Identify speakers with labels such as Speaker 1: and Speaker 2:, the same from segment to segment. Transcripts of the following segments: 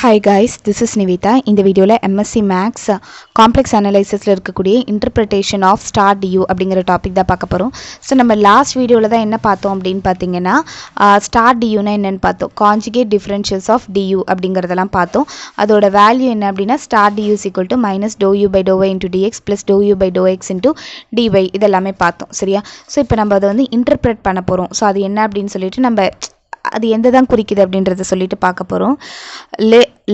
Speaker 1: Hi guys, this is Nivita. இந்த வீடியோல MSc Max Complex Analysisல இருக்கக்கூடிய Interpretation of Star DU அப்படிங்கிற டாபிக் தான் பார்க்க போறோம். ஸோ நம்ம லாஸ்ட் வீடியோவில் தான் என்ன பார்த்தோம் அப்படின்னு பார்த்தீங்கன்னா Star DUனா என்னன்னு பார்த்தோம். Conjugate differentials of DU அப்படிங்கிறதெல்லாம் பார்த்தோம். அதோட வேல்யூ என்ன அப்படின்னா Star DU is equal to minus dou u by dou y into dx plus dou u by dou x into dy இதெல்லாமே பார்த்தோம். சரியா? ஸோ இப்போ நம்ம அதை வந்து இன்டர்பிரேட் பண்ண போகிறோம். ஸோ அது என்ன அப்படின்னு சொல்லிட்டு நம்ம அது எந்த தான் குறிக்குது அப்படின்றத சொல்லிட்டு பார்க்க போகிறோம்.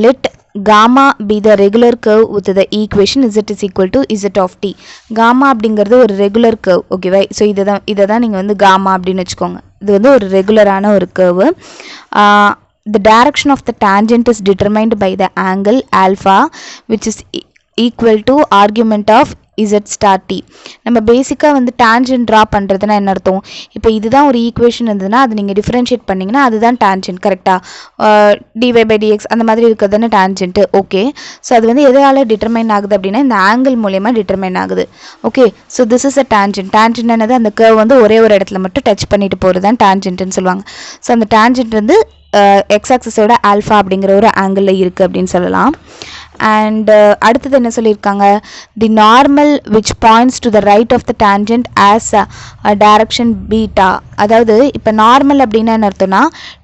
Speaker 1: Let gamma be the regular curve with the equation z is equal to z of t. gamma அப்படிங்கிறது ஒரு ரெகுலர் கர்வ். ஓகேவா? ஸோ இதை தான் நீங்கள் வந்து gamma அப்படின்னு வச்சுக்கோங்க. இது வந்து ஒரு ரெகுலரான ஒரு curve. The direction of the tangent is determined by the angle alpha which is equal to argument of z star t. நம்ம பேசிக்காக வந்து டேஞ்சன்ட் ட்ரா பண்ணுறதுனா என்ன அர்த்தம்? இப்போ இதுதான் ஒரு ஈக்குவேஷன் இருந்ததுன்னா அது நீங்கள் டிஃப்ரென்ஷியேட் பண்ணிங்கன்னா அதுதான் டேஞ்சன்ட். கரெக்டாக dy by dx அந்த மாதிரி இருக்கிறதுன்னு டேஞ்சன்ட்டு. ஓகே, ஸோ அது வந்து எதால் டிட்டர்மைன் ஆகுது அப்படின்னா இந்த ஆங்கிள் மூலயமா டிட்டர்மைன் ஆகுது. Okay, so this is a tangent. Tangent என்னது? அந்த கர்வ் வந்து ஒரே ஒரு இடத்துல மட்டும் டச் பண்ணிட்டு போகிறது தான் டேஞ்சன்ட்னு சொல்லுவாங்க. ஸோ அந்த டேஞ்சன்ட் வந்து எக்ஸ் ஆக்சிஸோட ஆல்ஃபா அப்படிங்கிற ஒரு ஆங்கிளில் இருக்குது அப்படின்னு சொல்லலாம். அண்ட் அடுத்தது என்ன சொல்லியிருக்காங்க? The normal which points to the right of the tangent has direction beta. அதாவது இப்போ நார்மல் அப்படின்னா என்ன அர்த்தம்னா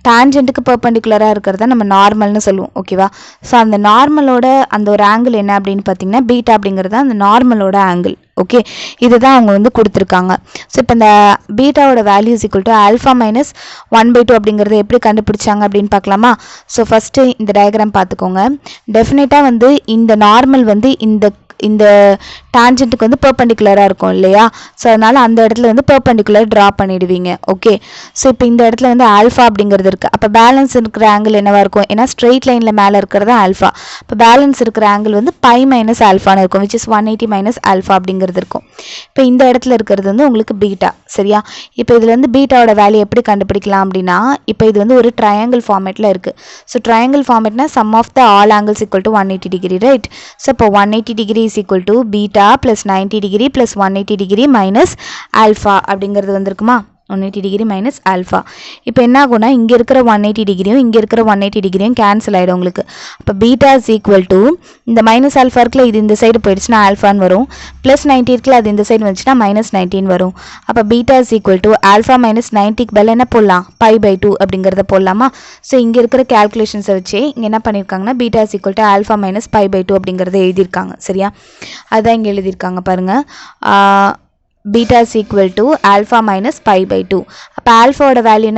Speaker 1: டேஞ்சன்ட்டுக்கு பெர்பெண்டிகுலராக இருக்கிறத நம்ம நார்மல்னு சொல்லுவோம். ஓகேவா? ஸோ அந்த நார்மலோட அந்த ஒரு ஆங்கிள் என்ன அப்படின்னு பார்த்தீங்கன்னா பீட்டா அப்படிங்கிறது அந்த நார்மலோட ஆங்கிள். ஓகே, இதுதான் அவங்க வந்து கொடுத்துருக்காங்க. ஸோ இப்போ இந்த பீட்டாவோட value is equal to alpha minus 1/2 அப்படிங்கிறத எப்படி கண்டுபிடிச்சாங்க அப்படின்னு பார்க்கலாமா? ஸோ ஃபஸ்ட்டு இந்த டயக்ராம் பார்த்துக்கோங்க. டெஃபினட்டாக வந்து இந்த நார்மல் வந்து இந்த டான்ஜென்ட்டுக்கு வந்து பெர்பெண்டிகுலராக இருக்கும் இல்லையா? ஸோ அதனால் அந்த இடத்துல வந்து பெர்பெண்டிகுலர் ட்ரா பண்ணிடுவீங்க. ஓகே, ஸோ இப்போ இந்த இடத்துல வந்து ஆல்ஃபா அப்படிங்கிறது இருக்குது. அப்போ பேலன்ஸ் இருக்கிற ஆங்கிள் என்னவாக இருக்கும்? ஏன்னா ஸ்ட்ரெயிட் லைனில் மேலே இருக்கிறது ஆல்ஃபா. இப்போ பேலன்ஸ் இருக்கிற ஆங்கிள் வந்து பை மைனஸ் ஆல்ஃபான்னு இருக்கும், விச் இஸ் 180 மைனஸ் ஆல்ஃபா அப்படிங்கிறது இருக்கும். இப்போ இந்த இடத்துல இருக்கிறது வந்து உங்களுக்கு பீட்டா. சரியா? இப்போ இதில் வந்து பீட்டாவோட வேல்யூ எப்படி கண்டுபிடிக்கலாம் அப்படின்னா இப்போ இது வந்து ஒரு ட்ரையாங்கிள் ஃபார்மேட்டில் இருக்குது. ஸோ ட்ரையாங்கிள் ஃபார்மேட்னா sum of the all angles equal to 180 degree, right? So இப்போ 180 degree is equal to beta plus 90 degree plus 180 degree minus alpha அப்படிங்கிறது வந்திருக்குமா? 180 டிகிரி மைனஸ் ஆல்ஃபா. இப்போ என்ன ஆகும்னா இங்கே இருக்கிற 180 டிகிரியும் இங்கே இருக்கிற 180 டிகிரியும் கேன்சல் ஆகிடும் உங்களுக்கு. அப்போ பீட்டா இஸ் ஈக்குவல் டு இந்த மைனஸ் ஆல்ஃபா இருக்குல்ல, இது இந்த சைடு போயிடுச்சுன்னா ஆல்ஃபான்னு வரும். ப்ளஸ் 90 இருக்குல்ல, அது இந்த சைடு வந்துச்சுன்னா மைனஸ் 19 வரும். அப்போ beta is equal to alpha minus 90க்கு பதில் என்ன போடலாம்? π/2 அப்படிங்கிறத போடலாமா? ஸோ இங்கே இருக்கிற கேல்குலேஷன்ஸை வச்சு இங்கே என்ன பண்ணியிருக்காங்கன்னா beta is equal to alpha minus π/2 அப்படிங்கிறத எழுதியிருக்காங்க. சரியா? அதுதான் இங்கே எழுதியிருக்காங்க பாருங்கள். Beta is equal to alpha minus π/2. அப்போ ஆல்ஃபாவோட வேல்யூ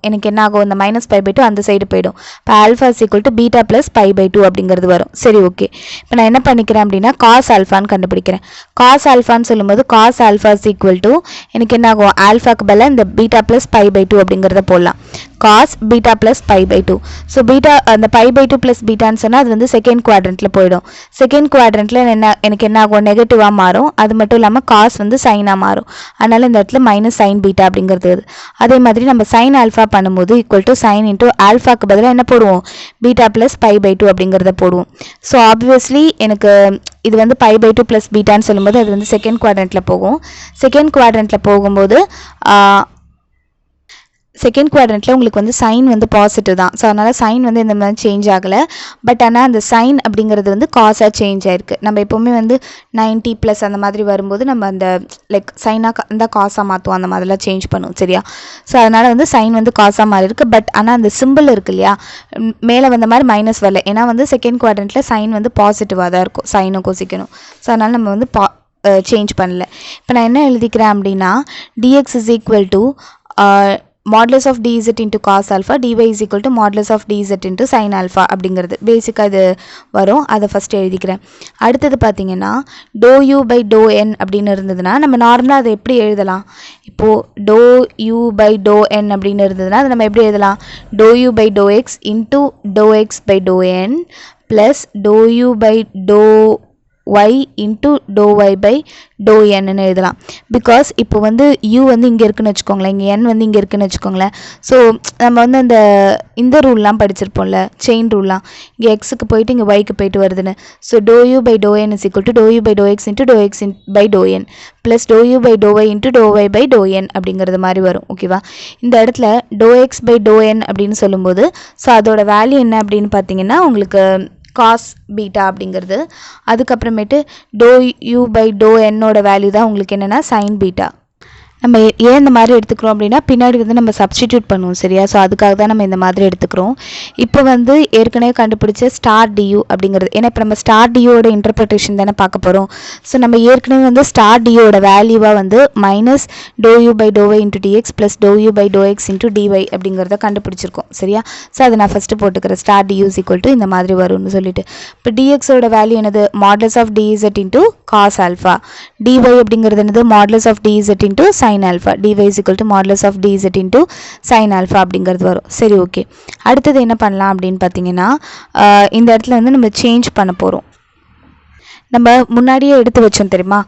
Speaker 1: எனக்கு என்ன ஆகும்? இந்த மைனஸ் π/2 அந்த சைடு போயிடும். இப்போ alpha is equal to beta plus π/2 அப்படிங்கிறது வரும். சரி, ஓகே. இப்போ நான் என்ன பண்ணிக்கிறேன் அப்படின்னா காஸ் ஆல்ஃபான்னு கண்டுபிடிக்கிறேன். காஸ் ஆல்ஃபான்னு சொல்லும்போது cos alpha is equal to எனக்கு என்ன ஆகும்? ஆல்ஃபாக்கு பதிலாக இந்த பீட்டா ப்ளஸ் π/2 அப்படிங்கிறத போடலாம். Cos beta plus π/2. So beta அந்த π/2 ப்ளஸ் பீட்டான்னு சொன்னால் அது வந்து செகண்ட் குவாட்ரண்ட்டில் போயிடும். செகண்ட் குவாட்ரண்ட்டில் எனக்கு என்ன ஆகும்? நெகட்டிவாக மாறும். அது மட்டும் இல்லாமல் காஸ் வந்து சைனாக மாறும். அதனால் இந்த இடத்துல மைனஸ் சைன் பீட்டா அப்படிங்கிறது. அதே மாதிரி நம்ம சைன் ஆல்ஃபா பண்ணும்போது ஈக்குவல் டு சைன் இன்டூ ஆல்ஃபாக்கு பதிலாக என்ன போடுவோம்? பீட்டா ப்ளஸ் π/2 அப்படிங்கிறத போடுவோம். ஸோ ஆப்வியஸ்லி எனக்கு இது வந்து π/2 ப்ளஸ் பீட்டான்னு சொல்லும்போது அது வந்து செகண்ட் குவாட்ரண்ட்டில் போகும். செகண்ட் குவாட்ரண்ட்டில் போகும்போது செகண்ட் குவாட்ரண்ட்டில் உங்களுக்கு வந்து சைன் வந்து பாசிட்டிவ் தான். ஸோ அதனால் சைன் வந்து இந்த மாதிரி சேஞ்ச் ஆகலை. பட் ஆனால் அந்த சைன் அப்படிங்கிறது வந்து காஸாக சேஞ்ச் ஆகிருக்கு. நம்ம எப்போவுமே வந்து 90 ப்ளஸ் அந்த மாதிரி வரும்போது நம்ம அந்த லைக் சைனாக அந்த காஸாக மாற்றுவோம், அந்த மாதிரிலாம் சேஞ்ச் பண்ணுவோம். சரியா? ஸோ அதனால் வந்து சைன் வந்து காஸாக மாறி இருக்குது. பட் ஆனால் அந்த சிம்பிள் இருக்குது இல்லையா, மேலே வந்த மாதிரி மைனஸ் வரல. ஏன்னா வந்து செகண்ட் குவாட்ரண்ட்டில் சைன் வந்து பாசிட்டிவாக தான் இருக்கும், சைனும் கொசிக்கணும். ஸோ அதனால் நம்ம வந்து சேஞ்ச் பண்ணல. இப்போ நான் என்ன எழுதிக்கிறேன் அப்படின்னா dx is equal to modulus of dz into cos alpha, dy is equal to modulus of dz into sin alpha அப்படிங்கிறது பேசிக்காக இது வரும். அதை ஃபஸ்ட்டு எழுதிக்கிறேன். அடுத்தது பார்த்தீங்கன்னா dou u by dou n அப்படின்னு இருந்ததுன்னா நம்ம நார்மலாக அதை எப்படி எழுதலாம்? இப்போது dou u by dou n அப்படின்னு இருந்ததுன்னா அதை நம்ம எப்படி எழுதலாம்? dou u by dou x into dou x by dou n plus dou u by dou y into dou y by dou n ன்னு எழுதலாம். பிகாஸ் இப்போ வந்து u வந்து இங்கே இருக்குன்னு வச்சுக்கோங்களேன், இங்கே n வந்து இங்கே இருக்குன்னு வச்சுக்கோங்களேன். ஸோ நம்ம வந்து இந்த ரூல்லாம் படிச்சிருப்போம்ல, செயின் ரூல்லாம், இங்கே எக்ஸுக்கு போயிட்டு இங்கே ஒய்க்கு போயிட்டு வருதுன்னு. So dou u by dou n is equal to dou u by dou x into dou x by dou n plus dou u by dou y into dou y by dou n அப்படிங்கிறது மாதிரி வரும். ஓகேவா? இந்த இடத்துல dou x by dou n அப்படின்னு சொல்லும்போது so அதோட value என்ன அப்படின்னு பார்த்தீங்கன்னா உங்களுக்கு cos பீட்டா அப்படிங்கிறது. அதுக்கப்புறமேட்டு dou u by dou n ஓட வேல்யூ தான் உங்களுக்கு என்னென்னா sin பீட்டா. நம்ம ஏன் இந்த மாதிரி எடுத்துக்கிறோம் அப்படின்னா பின்னாடி வந்து நம்ம சப்ஸ்டிடியூட் பண்ணுவோம், சரியா? ஸோ அதுக்காக தான் நம்ம இந்த மாதிரி எடுத்துக்கிறோம். இப்போ வந்து ஏற்கனவே கண்டுபிடிச்ச ஸ்டார் டியூ அப்படிங்கிறது, ஏன்னா இப்போ நம்ம ஸ்டார் டியூவோட இன்டர்பிரிட்டேஷன் தானே பார்க்க போகிறோம். ஸோ நம்ம ஏற்கனவே வந்து ஸ்டார் டியூவோட வேல்யூவாக வந்து minus dou u by dou y into dx plus dou u by dou x into dy அப்படிங்கிறத கண்டுபிடிச்சிருக்கோம், சரியா? ஸோ அதை நான் ஃபஸ்ட்டு போட்டுக்கிறேன், ஸ்டார் டியூ இஸ் ஈக்குவல் டு இந்த மாதிரி வரும்னு சொல்லிட்டு. இப்போ dxோட வேல்யூ என்னது? Modulus of dz into cos alpha. dy அப்படிங்கிறது என்னது? Modulus of dz into sin alpha. dy is equal to modulus of dz into sin alpha அப்படிங்கிறது வரும். சரி, ஓகே. அடுத்தது என்ன பண்ணலாம் அப்படின்னு பார்த்தீங்கன்னா இந்த இடத்துல வந்து நம்ம சேஞ்ச் பண்ண போகிறோம். நம்ம முன்னாடியே எடுத்து வச்சோம் தெரியுமா,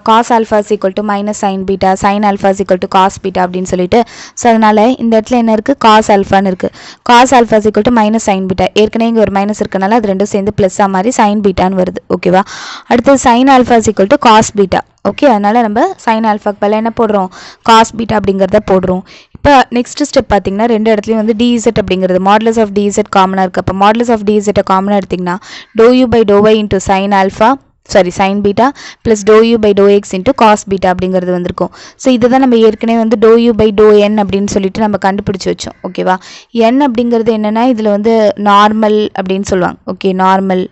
Speaker 1: cos alpha is equal to minus sin beta, sin alpha is equal to cos beta அப்படின்னு சொல்லிட்டு. ஸோ அதனால் இந்த இடத்துல என்ன இருக்குது? cos alphaன்னு இருக்குது. cos alpha is equal to minus sin beta. ஏற்கனவே இங்கே ஒரு மைனஸ் இருக்கனால அது ரெண்டும் சேர்ந்து ப்ளஸ்ஸாக மாதிரி sin betaன்னு வருது. ஓகேவா? அடுத்தது sin alpha is equal to cos beta. Okay, அதனால் நம்ம sin alphaக்கு பதிலாக என்ன போடுறோம்? cos beta அப்படிங்கிறத போடுறோம். இப்போ நெக்ஸ்ட் ஸ்டெப் பார்த்தீங்கன்னா ரெண்டு இடத்துலையும் வந்து dz அப்படிங்கிறது மாடுலஸ் ஆஃப் dz காமனாக இருக்குது. அப்போ மாடுலஸ் ஆஃப் dz காமனாக எடுத்திங்கன்னா dou u by dou y into sin alpha sin beta plus dou u by dou x into cos beta அப்படிங்கிறது வந்திருக்கும். ஸோ இதை தான் நம்ம ஏற்கனவே வந்து dou u by dou n அப்படின்னு சொல்லிட்டு நம்ம கண்டுபிடிச்சி வச்சோம். ஓகேவா? n அப்படிங்கிறது என்னென்னா இதில் வந்து நார்மல் அப்படின்னு சொல்லுவாங்க. Okay, normal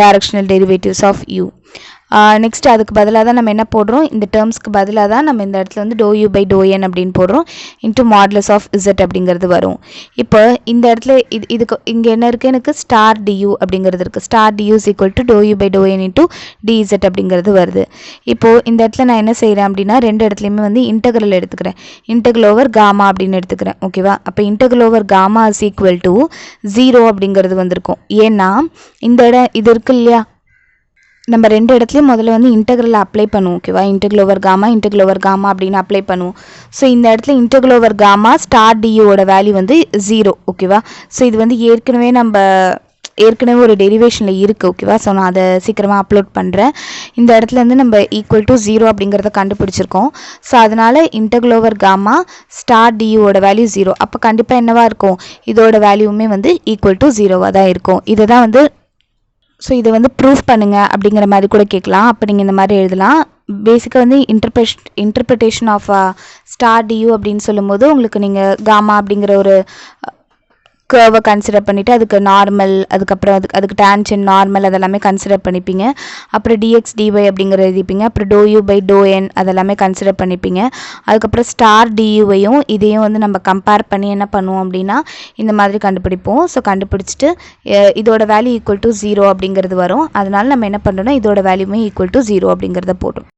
Speaker 1: directional derivatives of u. Next அதுக்கு பதிலாக தான் நம்ம என்ன போடுறோம்? இந்த டேர்ம்ஸ்க்கு பதிலாக தான் நம்ம இந்த இடத்துல வந்து dou u by dou n அப்படின்னு போடுறோம் இன்ட்டு மாடுலஸ் ஆஃப் z அப்படிங்கிறது வரும். இப்போ இந்த இடத்துல இதுக்கு இங்கே என்ன இருக்குது? எனக்கு ஸ்டார் du அப்படிங்கிறது இருக்குது. Star du is equal to dou u by dou n into dz அப்படிங்கிறது வருது. இப்போது இந்த இடத்துல நான் என்ன செய்கிறேன் அப்படின்னா ரெண்டு இடத்துலையுமே வந்து இன்டெக்ரல் எடுத்துக்கிறேன். இன்டெக்ரல் ஓவர் காமா அப்படின்னு எடுத்துக்கிறேன். ஓகேவா? அப்போ integral over gamma is equal to 0 அப்படிங்கிறது வந்திருக்கும். ஏன்னா இந்த இடம் இது இருக்கு இல்லையா, நம்ம ரெண்டு இடத்துலையும் முதல்ல வந்து இன்டெக்ரல் அப்ளை பண்ணுவோம். ஓகேவா? இன்டெக்ரல் ஓவர் காமா அப்படின்னு அப்ளை பண்ணுவோம். ஸோ இந்த இடத்துல இன்டெக்ரல் ஓவர் காமா ஸ்டார் டியூவோட வேல்யூ வந்து 0. ஓகேவா? ஸோ இது வந்து ஏற்கனவே ஒரு டெரிவேஷனில் இருக்குது. ஓகேவா? ஸோ நான் அதை சீக்கிரமாக அப்லோட் பண்ணுறேன். இந்த இடத்துல வந்து நம்ம ஈக்குவல் டு 0 அப்படிங்கிறத கண்டுபிடிச்சிருக்கோம். ஸோ அதனால் இன்டெக்ரல் ஓவர் காமா ஸ்டார் டியூவோட வேல்யூ 0. அப்போ கண்டிப்பாக என்னவாக இருக்கும்? இதோட வேல்யூவுமே வந்து ஈக்குவல் டு 0வாக தான் இருக்கும். இதை தான் வந்து ஸோ இதை வந்து ப்ரூஃப் பண்ணுங்கள் அப்படிங்கிற மாதிரி கூட கேட்கலாம். அப்போ நீங்கள் இந்த மாதிரி எழுதலாம். பேசிக்காக வந்து இன்டர்பிரிட்டேஷன் ஆஃப் ஸ்டார் டியூ அப்படின்னு சொல்லும்போது உங்களுக்கு நீங்கள் காமா அப்படிங்கிற ஒரு கர்வை கன்சிடர் பண்ணிவிட்டு அதுக்கு நார்மல், அதுக்கப்புறம் அதுக்கு டேன்ஜென்ட், நார்மல் அதெல்லாமே கன்சிடர் பண்ணிப்பீங்க. அப்புறம் dx dy அப்படிங்கிற எழுதிப்பீங்க. அப்புறம் dou u by dou n அதெல்லாமே கன்சிடர் பண்ணிப்பீங்க. அதுக்கப்புறம் ஸ்டார் டியூவையும் இதையும் வந்து நம்ம கம்பேர் பண்ணி என்ன பண்ணுவோம் அப்படின்னா இந்த மாதிரி கண்டுபிடிப்போம். ஸோ கண்டுபிடிச்சிட்டு இதோட வேல்யூ ஈக்குவல் டு 0 அப்படிங்கிறது வரும். அதனால நம்ம என்ன பண்ணுறோம்னா இதோட வேல்யூமே ஈக்குவல் டு 0 அப்படிங்கிறத போடுறோம்.